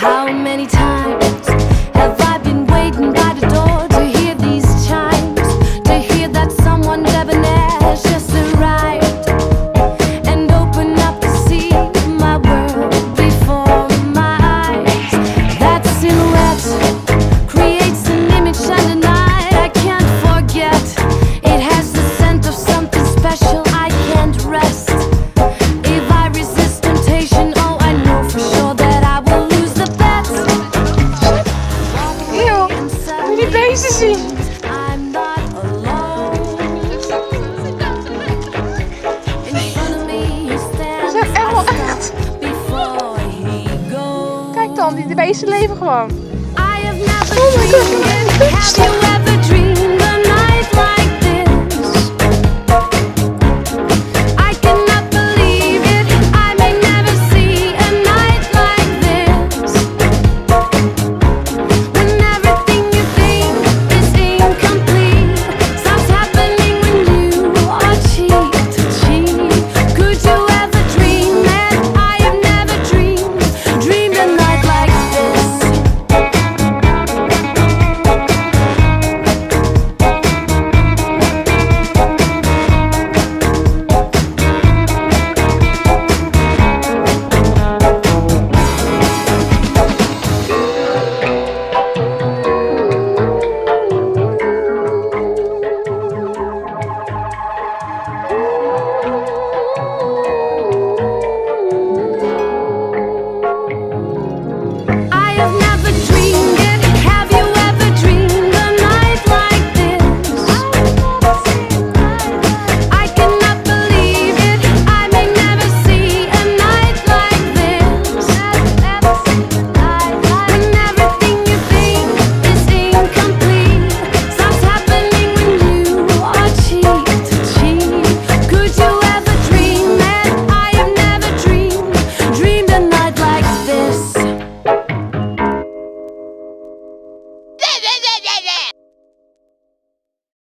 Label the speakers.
Speaker 1: How many times have I been waiting by the door to hear these chimes, to hear that someone debonair just arrived and open up to see my world before my eyes. That silhouette creates an image and a night I can't forget. It has the scent of something special, I can't rest. If I resist temptation, oh I know for sure that I will lose the bet.
Speaker 2: Eeuw, moet je die beesten zien?
Speaker 1: I'm not alone. In front of me he stands.
Speaker 2: Ze zijn helemaal echt.
Speaker 1: Before he goes.
Speaker 2: Kijk dan, die beesten leven gewoon.
Speaker 1: I have never
Speaker 2: Oh my god,
Speaker 1: dreamed it. Have you ever dreamed